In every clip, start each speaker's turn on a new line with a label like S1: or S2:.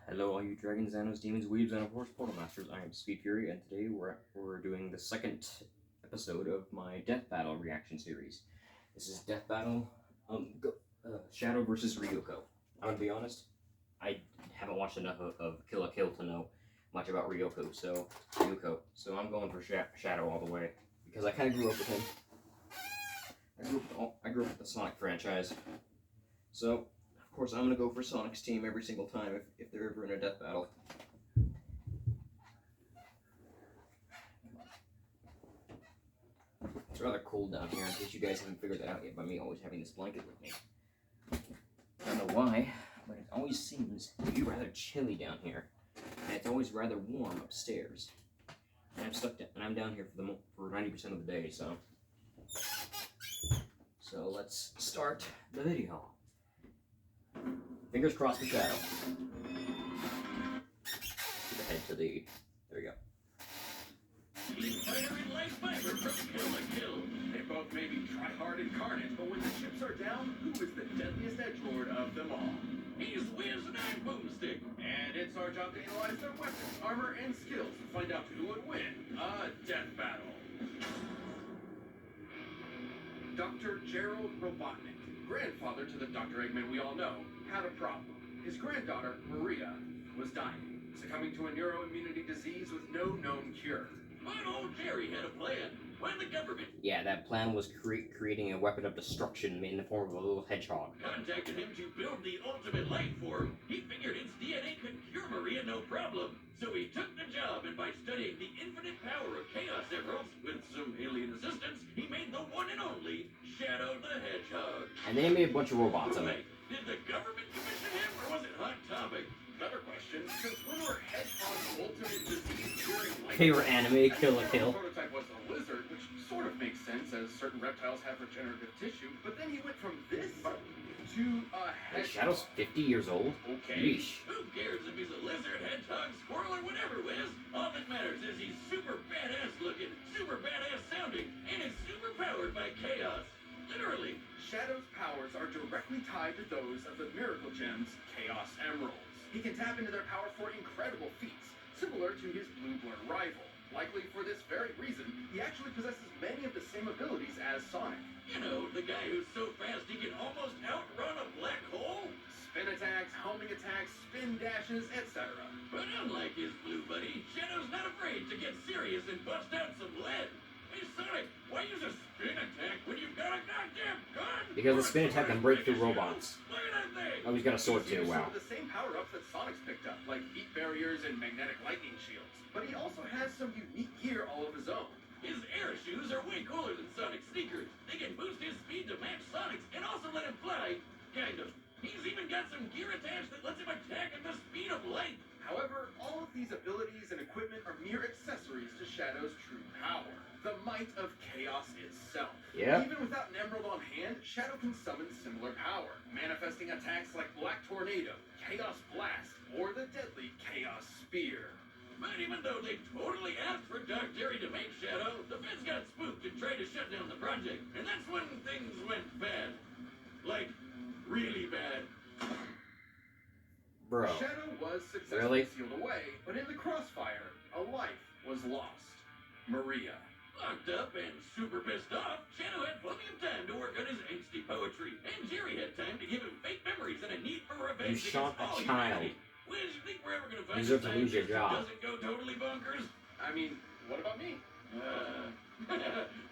S1: Hello, all you dragons, Xanos, demons, weebs, and of course portal masters. I am Speed Fury, and today we're doing the second episode of my Death Battle reaction series. This is Death Battle, Shadow versus Ryuko. I'm gonna be honest, I haven't watched enough of Kill la Kill to know much about Ryuko, so I'm going for Shadow all the way because I kind of grew up with him. I grew up with the Sonic franchise, so. Of course, I'm going to go for Sonic's team every single time if they're ever in a death battle. It's rather cold down here, in case you guys haven't figured that out yet by me always having this blanket with me. I don't know why, but it always seems to be rather chilly down here. And it's always rather warm upstairs. And I'm down here for 90% of the day, so let's start the video. Fingers crossed for Shadow. Keep the head to the... There we go.
S2: Fighter and light fiber from Kill la Kill. They both may be try-hard incarnate, but when the chips are down, who is the deadliest edgelord of them all? He's Wiz and I'm Boomstick. And it's our job to analyze their weapons, armor, and skills to find out who would win a death battle. Dr. Gerald Robotnik, grandfather to the Dr. Eggman we all know, had a problem. His granddaughter, Maria, was dying, succumbing to a neuroimmunity disease with no known cure. But old Jerry had a plan. When the government...
S1: Yeah, that plan was creating a weapon of destruction in the form of a little hedgehog.
S2: Contacted him to build the ultimate life form. He figured its DNA could cure Maria no problem. So he took the job, and by studying the infinite power of Chaos Emeralds, with some alien assistance, he made the one and only Shadow the Hedgehog.
S1: And they made a bunch of robots of it.
S2: Did the government commission him, or was it Hot Topic? Better question, since when were hedgehogs ultimate disease-curing life?
S1: Favorite anime, Kill la Kill.
S2: The prototype was a lizard, which sort of makes sense, as certain reptiles have regenerative tissue, but then he went from this to a hedgehog.
S1: Shadow's 50 years old?
S2: Okay.
S1: Yeesh.
S2: Who cares if he's a lizard, hedgehog, squirrel, or whatever, Wiz? All that matters is he's super badass looking, super badass sounding, and is super powered by chaos. Literally. Shadow's powers are directly tied to those of the Miracle Gems, Chaos Emeralds. He can tap into their power for incredible feats, similar to his Blue Blur rival. Likely for this very reason, he actually possesses many of the same abilities as Sonic. You know, the guy who's so fast he can almost outrun a black hole? Spin attacks, homing attacks, spin dashes, etc. But unlike his blue buddy, Shadow's not afraid to get serious and bust out some lead. Hey Sonic, why use a spin attack when you've got a goddamn gun?
S1: Because the spin attack can break through robots.
S2: Look at that thing!
S1: Oh, he's got a sword too, wow.
S2: The same power-ups that Sonic's picked up, like heat barriers and magnetic lightning shields. But he also has some unique gear all of his own. His air shoes are way cooler than Sonic's sneakers. They can boost his speed to match Sonic's and also let him fly. Kind of. He's even got some gear attached that lets him attack at the speed of light. However, all of these abilities and equipment are mere accessories to Shadow's true power. The might of chaos itself.
S1: Yeah.
S2: Even without an emerald on hand, Shadow can summon similar power, manifesting attacks like Black Tornado, Chaos Blast, or the deadly Chaos Spear. But even though they totally asked for Dark Jerry to make Shadow, the feds got spooked and tried to shut down the project, and that's when things went bad. Like, really bad.
S1: Bro.
S2: Shadow was successfully
S1: Really?
S2: sealed away, but in the crossfire, a life was lost. Maria. Locked up and super pissed off, Shadow had plenty of time to work on his angsty poetry, and Jerry had time to give him fake memories and a need for revenge.
S1: You shot
S2: against all
S1: a child.
S2: humanity. Wiz, you think we're ever gonna find
S1: You deserve
S2: a
S1: to lose your
S2: scientist who
S1: job.
S2: doesn't go totally bonkers? I mean, what about me?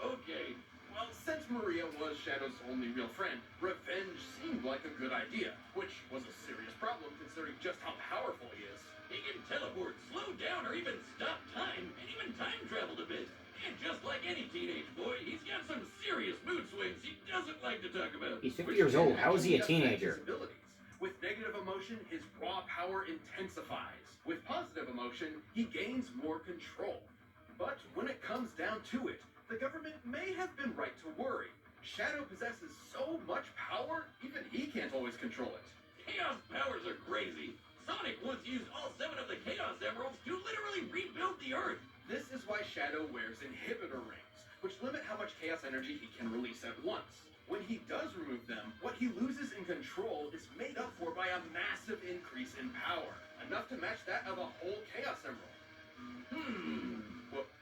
S2: Okay. Well, since Maria was Shadow's only real friend, revenge seemed like a good idea, which was a serious problem considering just how powerful he is. He can teleport, slow down, or even stop time, and even time traveled a bit. And just like any teenage boy, he's got some serious mood swings he doesn't like to talk about.
S1: He's 50 years old. How is he a teenager?
S2: With negative emotion, his raw power intensifies. With positive emotion, he gains more control. But when it comes down to it, the government may have been right to worry. Shadow possesses so much power, even he can't always control it. Chaos powers are crazy. Sonic once used all 7 of the Chaos Emeralds to literally rebuild the Earth. This is why Shadow wears inhibitor rings, which limit how much chaos energy he can release at once. When he does remove them, what he loses in control is
S3: is made up for by a massive increase in power, enough to match that of a whole Chaos Emerald.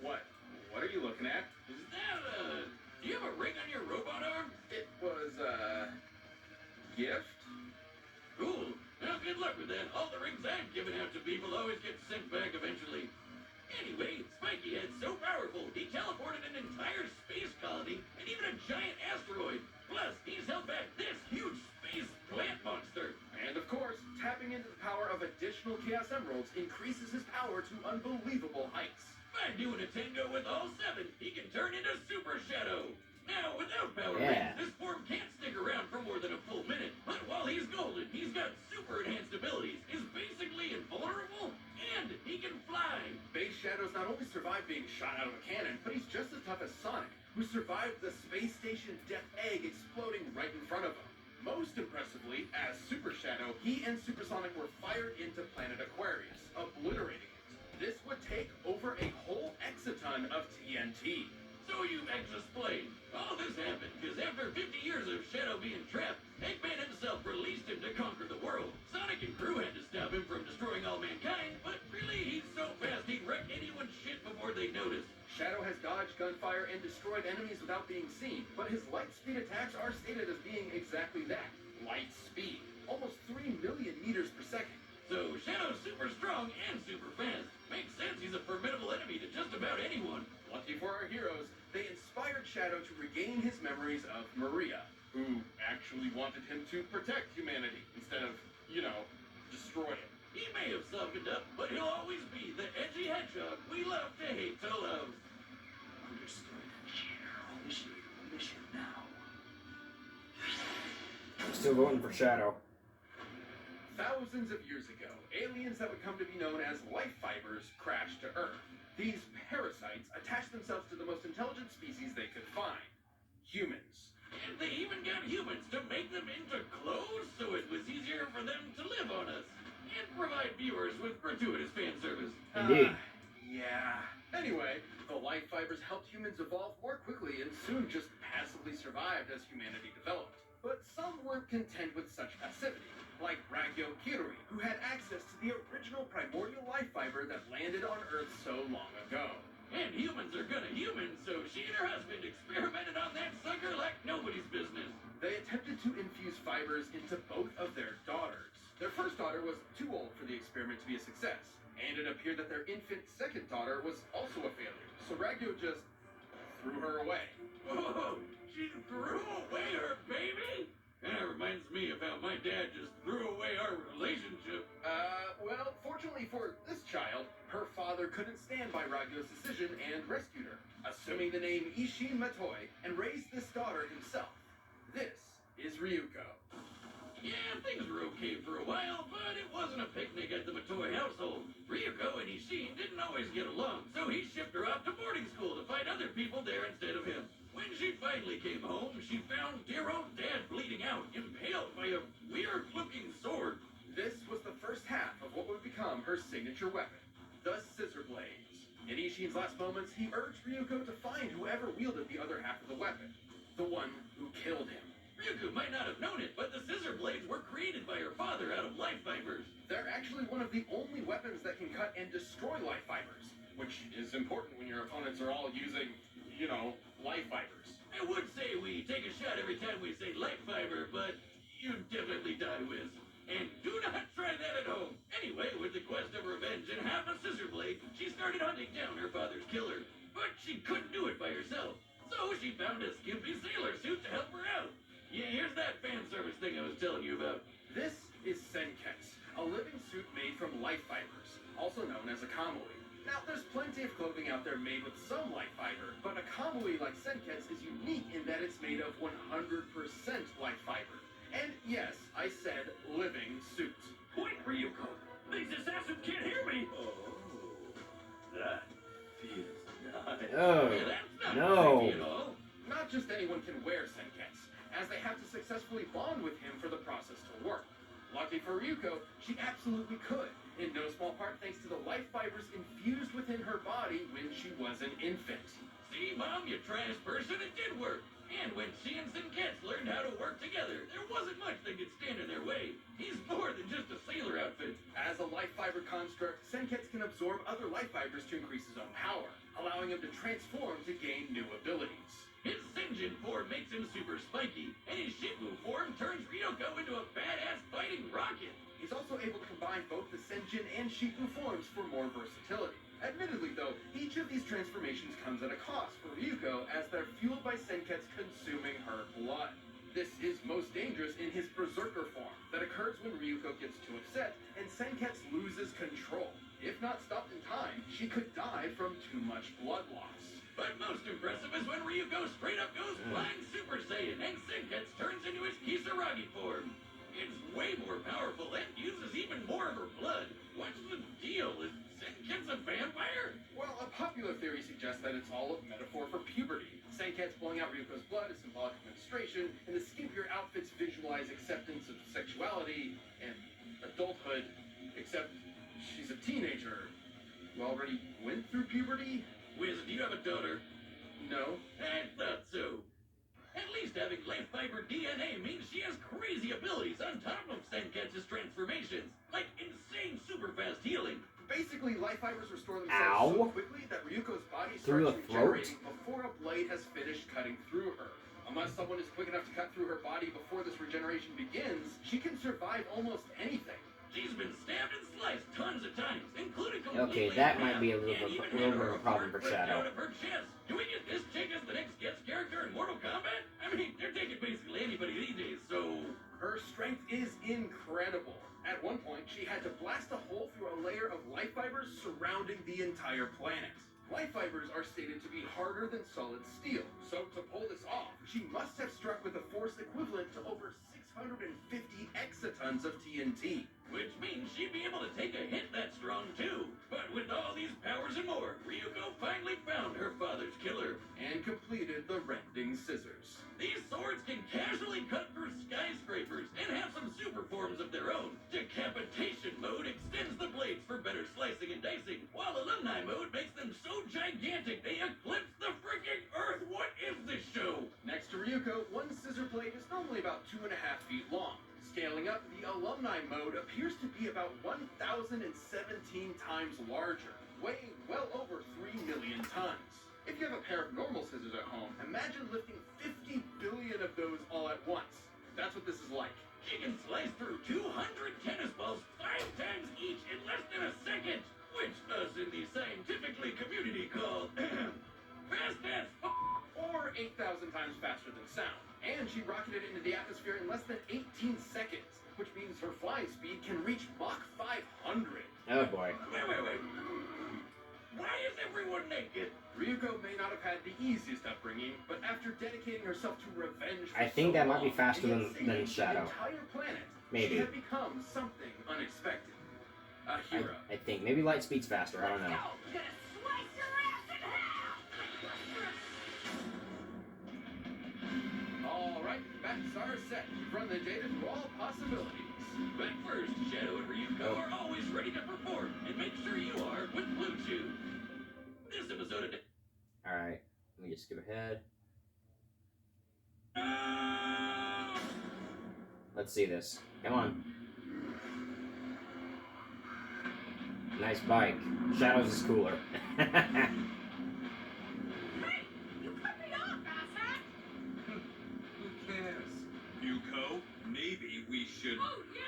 S3: What are you looking at?
S2: Is that, do you have a ring on your robot arm?
S3: It was, gift?
S2: Cool. Well, good luck with that. All the rings I've given out to people always get sent back eventually. Anyway, Spiky Head's so powerful, he teleported an entire space colony and even a giant asteroid. Plus, he's held back this huge space plant monster.
S3: And of course, tapping into the power of additional Chaos Emeralds increases his power to unbelievable heights.
S2: By doing a tango with all 7, he can turn into Super Shadow. Now, without power
S1: Yeah.
S2: rings, this form can't stick around for more than a full minute. But while he's golden, he's got super enhanced abilities, is basically invulnerable, and he can fly.
S3: Base Shadow's not only survived being shot out of a cannon, but he's just as tough as Sonic, who survived the space station Death Egg exploding right in front of him. Most impressively, as Super Shadow, he and Supersonic were fired into planet Aquarius, obliterating it. This would take over a whole exaton of TNT.
S2: So you explain. All this happened because after 50 years of Shadow being trapped, Eggman himself released him to conquer the world. Sonic and crew had to stop him from destroying all mankind, but really he's so fast he'd wreck anyone's shit before they noticed.
S3: Shadow has dodged gunfire and destroyed enemies without being seen, but his light speed attacks are stated as being exactly that, light speed. Almost 3 million meters per second.
S2: So Shadow's super strong and super fast. Makes sense he's a formidable enemy to just about anyone.
S3: Lucky for our heroes, they inspired Shadow to regain his memories of Maria, who actually wanted him to protect humanity instead of, destroy it.
S2: He may have softened up, but he'll always be the edgy hedgehog we love to hate to love.
S4: Understood. Initiate mission now.
S1: Still voting for Shadow.
S3: Thousands of years ago, aliens that would come to be known as life fibers crashed to Earth. These parasites attached themselves to the most intelligent species they could find, humans.
S2: And they even got humans to make them into clothes so it was easier for them to live on us. And provide viewers with gratuitous fan service.
S1: Indeed.
S3: Yeah. Anyway, the life fibers helped humans evolve more quickly and soon just passively survived as humanity developed. But some weren't content with such passivity, like Ryuko, who had access to the original primordial life fiber that landed on Earth so long ago.
S2: And humans are gonna human, so she and her husband experimented on that sucker like nobody's business.
S3: They attempted to infuse fibers into both of their daughters. Their first daughter was too old for the experiment to be a success, and it appeared that their infant second daughter was also a failure, so Ryuko just threw her away.
S2: Whoa, she threw away her baby? That reminds me of how my dad just threw away our relationship.
S3: Well, fortunately for this child, her father couldn't stand by Ryuko's decision and rescued her, assuming the name Matoi, and raised this daughter himself. This is Ryuko.
S2: Yeah, things were okay for a while, but it wasn't a picnic at the Matoi household. Ryuko and Ishin didn't always get along, so he shipped her off to boarding school to find other people there instead of him. When she finally came home, she found dear old dad bleeding out, impaled by a weird-looking sword.
S3: This was the first half of what would become her signature weapon, the scissor blades. In Ishin's last moments, he urged Ryuko to find whoever wielded the other half of the weapon, the one who killed him.
S2: Ryuko might not have known it, but the scissor blades were created by her father out of life fibers.
S3: They're actually one of the only weapons that can cut and destroy life fibers, which is important when your opponents are all using, life fibers.
S2: I would say we take a shot every time we say life fiber, but you definitely die, Wiz. And do not try that at home. Anyway, with the quest of revenge and half a scissor blade, she started hunting down her father's killer. But she couldn't do it by herself, so she found a skimpy sailor suit to help her out. Yeah, here's that fan service thing I was telling you about.
S3: This is Senketsu, a living suit made from life fibers, also known as a kamui. Now, there's plenty of clothing out there made with some life fiber, but a kamui like Senketsu is unique in that it's made of 100% life fiber. And yes, I said living suit.
S2: Point, Ryuko. These assassins can't hear me.
S4: Oh, that feels nice.
S1: Oh,
S2: Yeah, that's not
S1: no.
S2: creepy at all.
S3: Not just anyone can wear Senketsu, as they have to successfully bond with him for the process to work. Lucky for Ryuko, she absolutely could, in no small part thanks to the life fibers infused within her body when she was an infant.
S2: See, Mom, you trash person, it did work. And when she and Senketsu learned how to work together, there wasn't much that could stand in their way. He's more than just a sailor outfit.
S3: As a life fiber construct, Senketsu can absorb other life fibers to increase his own power, allowing him to transform to gain new abilities.
S2: His Senjin form makes him super spiky, and his Shifu form turns Ryuko into a badass fighting rocket.
S3: He's also able to combine both the Senjin and Shifu forms for more versatility. Admittedly, though, each of these transformations comes at a cost for Ryuko, as they're fueled by Senketsu consuming her blood. This is most dangerous in his Berserker form, that occurs when Ryuko gets too upset and Senketsu loses control. If not stopped in time, she could die from too much blood loss.
S2: But most impressive is when Ryuko straight up goes flying Super Saiyan and Senketsu turns into his Kisaragi form. It's way more powerful and uses even more of her blood. What's the deal? Is Senketsu a vampire?
S3: Well, a popular theory suggests that it's all a metaphor for puberty. Senketsu pulling out Ryuko's blood is symbolic of menstruation, and the skimpier outfits visualize acceptance of sexuality and adulthood, except she's a teenager who already went through puberty.
S2: Wiz, do you have a daughter?
S3: No.
S2: I thought so. At least having life fiber DNA means she has crazy abilities on top of Senketsu's transformations, like insane super fast healing.
S3: Basically, life fibers restore themselves so quickly that Ryuko's body
S1: Through
S3: starts
S1: the throat?
S3: regenerating before a blade has finished cutting through her. Unless someone is quick enough to cut through her body before this regeneration begins, she can survive almost anything.
S2: She's been stabbed and sliced tons of times, including
S1: Okay,
S2: completely
S1: that
S2: in
S1: might
S2: half,
S1: be a little
S2: and
S1: bit
S2: even
S1: of
S2: had her
S1: a problem for
S2: heart ripped
S1: Shadow.
S2: out of her chest. Do we get this chick as the next guest character in Mortal Kombat? I mean, they're taking basically anybody these days, so...
S3: Her strength is incredible. At one point, she had to blast a hole through a layer of life fibers surrounding the entire planet. Life fibers are stated to be harder than solid steel, so to pull this off, she must have struck with a force equivalent to over 650 exatons of TNT.
S2: Which means she'd be able to take a hit that strong too. But with all these powers and more, Ryuko finally found her father's killer.
S3: And completed the rending scissors.
S2: These swords can casually cut through skyscrapers and have some super forms of their own. Decapitation mode extends the blades for better slicing and dicing, while alumni mode makes them so gigantic they eclipse the freaking earth. What is this show?
S3: Next to Ryuko, one scissor blade is normally about 2.5 feet long. Scaling up, the alumni mode appears to be about 1,017 times larger, weighing well over 3 million tons. If you have a pair of normal scissors at home, imagine lifting 50 billion of those all at once. That's what this is like.
S2: She can slice through 200 tennis balls 5 times each in less than a second, which us in the scientifically community call fast as
S3: Or 8,000 times faster than sound. And she rocketed into the atmosphere in less than 18 seconds, which means her flying speed can reach Mach 500.
S1: Oh boy.
S2: Wait. Why is everyone naked?
S3: Ryuko may not have had the easiest upbringing, but after dedicating herself to revenge for
S1: I think
S3: so
S1: that might be
S3: long,
S1: faster
S3: and
S1: than
S3: saving
S1: Shadow.
S3: the entire planet,
S1: Maybe.
S3: she had become something unexpected. A hero.
S1: I think. Maybe light speed's faster, I don't know.
S3: Alright, backs are set. We've run the data through all possibilities.
S2: But first, Shadow and Ryuko are always ready to perform, and make sure you are with Blue Chew. This episode of...
S1: Alright, let me just skip ahead. Let's see this. Come on. Nice bike. Shadows is cooler.
S4: Who cares? Ryuko, maybe we should...
S2: Oh, yeah?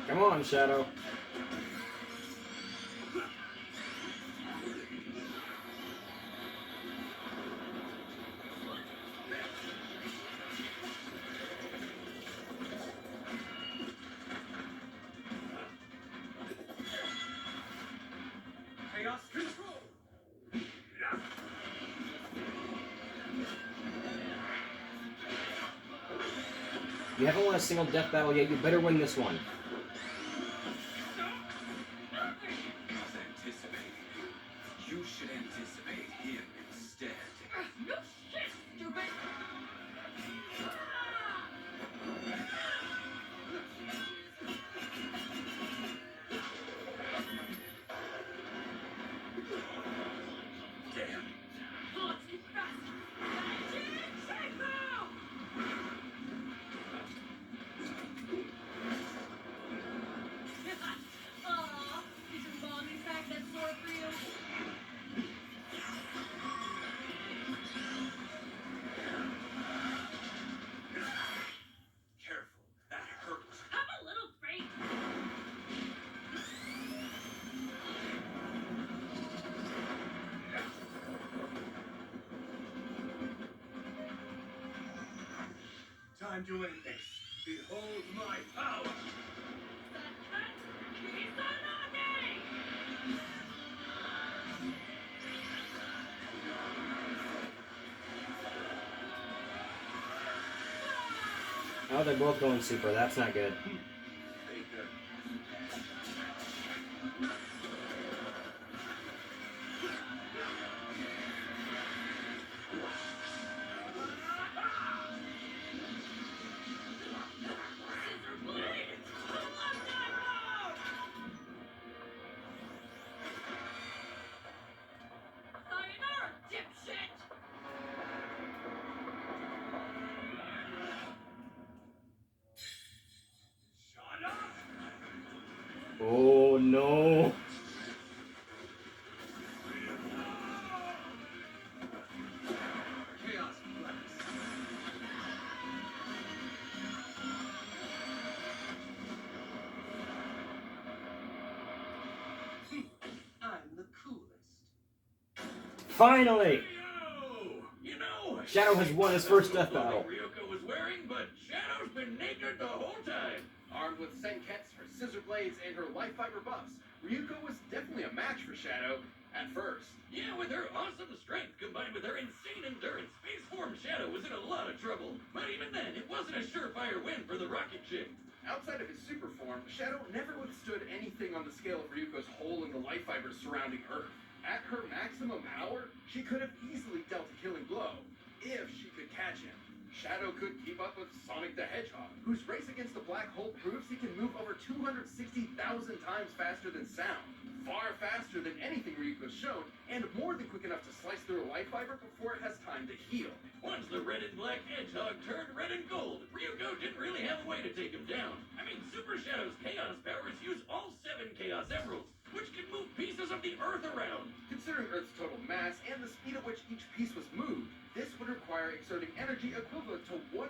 S1: Come on, Shadow.
S3: Chaos control!
S1: You haven't won a single death battle yet, you better win this one.
S4: He's anticipating you. You should anticipate him instead. time to end this. Behold my power.
S1: Oh, they're both going super. That's not good. Oh no.
S4: Chaos Blast. I'm the coolest.
S1: Finally!
S2: You know,
S1: Shadow has won his first death battle.
S2: Ryuko was wearing, but Shadow's been naked the whole time.
S3: Armed with Senkets, her scissor blades, and her life fiber buffs, Ryuko was definitely a match for Shadow at first.
S2: Yeah, with her awesome strength combined with her insane endurance, Space Form Shadow was in a lot of trouble. But even then, it wasn't a surefire win for the Rocket Chick.
S3: Outside of his super form, Shadow never withstood anything on the scale of Ryuko's hole in the life fibers surrounding Earth. At her maximum power, she could have easily dealt a killing blow, if she could catch him. Shadow could keep up with Sonic the Hedgehog, whose race against the black hole proves he can move over 260,000 times faster than sound. Far faster than anything Ryuko's shown, and more than quick enough to slice through a life fiber before it has time to heal.
S2: Once the red and black hedgehog turned red and gold, Ryuko didn't really have a way to take him down. I mean, Super Shadow's Chaos powers use all 7 Chaos Emeralds, which can move pieces of the Earth around.
S3: Considering Earth's total mass and the speed at which each piece was moved, this would require exerting energy equivalent to 1.6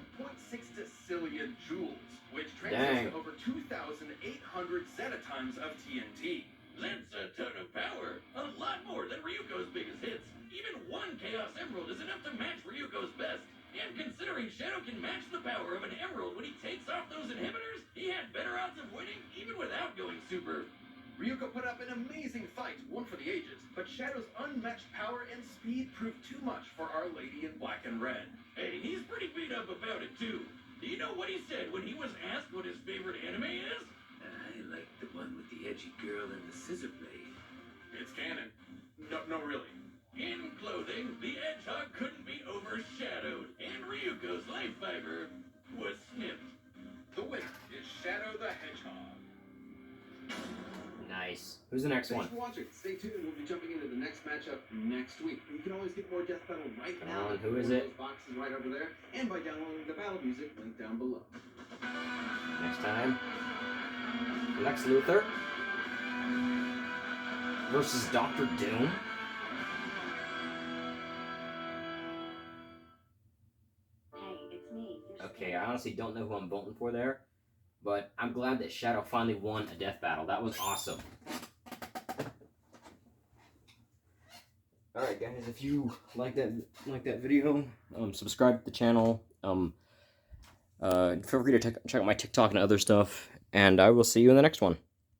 S3: decillion joules, which translates to over 2,800 zetatimes of TNT.
S2: That's a ton of power, a lot more than Ryuko's biggest hits. Even 1 Chaos Emerald is enough to match Ryuko's best. And considering Shadow can match the power of an emerald when he takes off those inhibitors, he had better odds of winning even without going super.
S3: Ryuko put up an amazing fight, one for the ages, but Shadow's unmatched power and speed proved too much for Our Lady in Black and Red.
S2: Hey, he's pretty beat up about it too. Do you know what he said when he was asked what his favorite anime is?
S5: I like the one with the edgy girl and the scissor blade.
S3: It's canon. No, really.
S2: In clothing, the hedgehog couldn't be overshadowed, and Ryuko's life fiber was snipped.
S3: The winner is Shadow the Hedgehog.
S1: Nice. Who's the next one?
S3: Thanks for watching. Stay tuned. We'll be jumping into the next matchup next week. You can always get more Death Battle right
S1: Come
S3: now.
S1: on, who is
S3: One of
S1: it?
S3: those boxes right over there, and by downloading the battle music link down below.
S1: Next time. Lex Luthor versus Dr. Doom.
S6: Hey, it's me.
S1: Okay, I honestly don't know who I'm voting for there, but I'm glad that Shadow finally won a death battle. That was awesome. Alright guys, if you like that video, subscribe to the channel. Feel free to check out my TikTok and other stuff, and I will see you in the next one.